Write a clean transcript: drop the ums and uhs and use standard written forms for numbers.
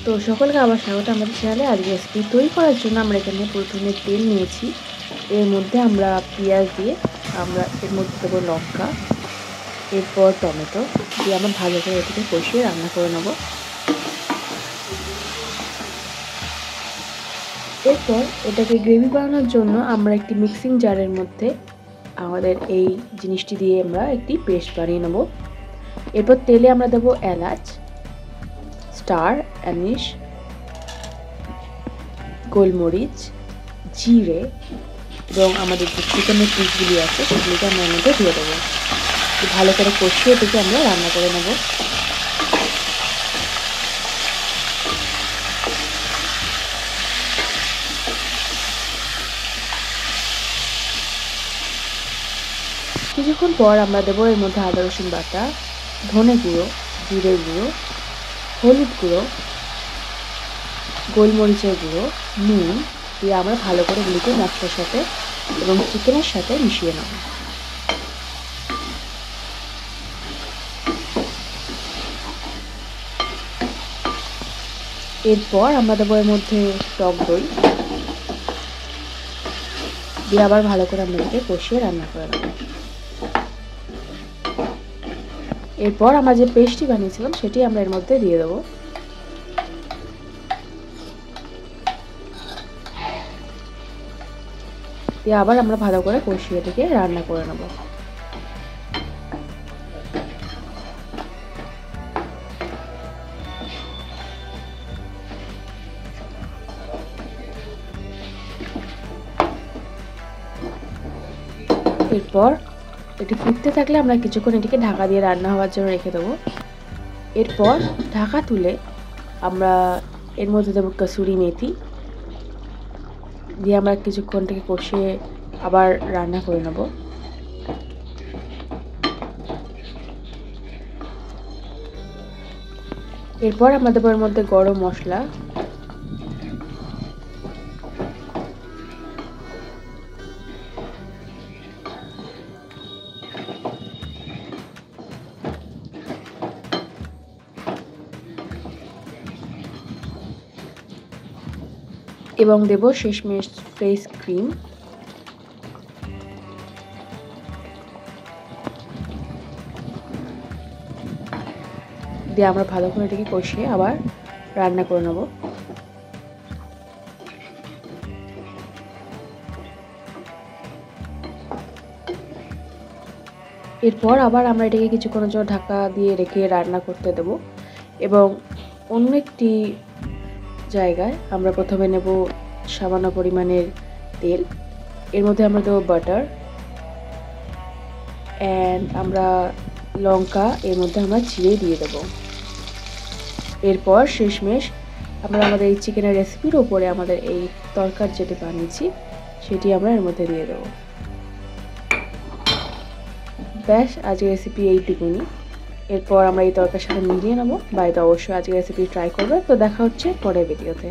তো সকলকে আবার স্বাগত আমাদের চ্যানেলে। আজকে রেসিপি তৈরি করার জন্য আমরা এখানে প্রথমে তেল নিয়েছি, এর মধ্যে আমরা পেঁয়াজ দিয়ে আমরা এর মধ্যে দেবো লঙ্কা, এরপর টমেটো দিয়ে আমরা ভালো করে এটাকে কষিয়ে রান্না করে নেব। এরপর এটাকে গ্রেভি বানানোর জন্য আমরা একটি মিক্সিং জারের মধ্যে আমাদের এই জিনিসটি দিয়ে আমরা একটি পেস্ট বানিয়ে নেব। এরপর তেলে আমরা দেবো এলাচ, স্টার অ্যানিশ, গোলমরিচ, জিরে এবং আমাদের যে চিকেনের পিসগুলি আছে সেগুলিকে আমরা এর মধ্যে দিয়ে দেবো। ভালো করে কষিয়ে এটাকে আমরা রান্না করে নেব। কিছুক্ষণ পর আমরা দেবো এর মধ্যে আদা রসুন বাটা, ধনে গুঁড়ো, জিরে গুঁড়ো, হলুদ গুঁড়ো, গোলমরিচের গুঁড়ো, নুন দিয়ে আমরা ভালো করে এগুলিকে মশলার সাথে এবং চিকেনের সাথে মিশিয়ে নেব। এরপর আমরা দেবো এর মধ্যে টক দই দিয়ে আবার ভালো করে আমরা এটাকে কষিয়ে রান্না করে নেব। এরপর আমরা যে পেস্টটি বানিয়েছিলাম সেটি আমরা এর মধ্যে দিয়ে দেবো। দিয়ে আবার আমরা ভালো করে কষিয়ে এটাকে রান্না করে নেব। এরপর এটি ফুটতে থাকলে আমরা কিছুক্ষণ এটিকে ঢাকা দিয়ে রান্না হওয়ার জন্য রেখে দেবো। এরপর ঢাকা তুলে আমরা এর মধ্যে দেবো কসুরি মেথি দিয়ে আমরা কিছুক্ষণ থেকে কষিয়ে আবার রান্না করে নেব। এরপর আমরা দেবো এর মধ্যে গরম মশলা, এবং দেব শেষমেশ ফ্রেশ ক্রিম। দিয়ে আমরা ভালো করে এটাকে কষিয়ে আবার রান্না করে নেব। এরপর আবার আমরা এটাকে কিছুক্ষণের জন্য ঢাকা দিয়ে রেখে রান্না করতে দেব। এবং অন্য একটি জায়গায় আমরা প্রথমে নেব সামান্য পরিমাণের তেল, এর মধ্যে আমরা দেবো বাটার অ্যান্ড আমরা লঙ্কা এর মধ্যে আমরা চিড়ে দিয়ে দেবো। এরপর শেষমেশ আমরা আমাদের এই চিকেনের রেসিপির ওপরে আমাদের এই তরকারি যেটি বানিয়েছি সেটি আমরা এর মধ্যে দিয়ে দেবো। ব্যাস, আজকের রেসিপি এইটুকুনি। এরপর আমরা এই তরকারির সাথে মিলিয়ে নেবো। বাড়িতে অবশ্যই আজকের রেসিপি ট্রাই করবে। তো দেখা হচ্ছে পরের ভিডিওতে।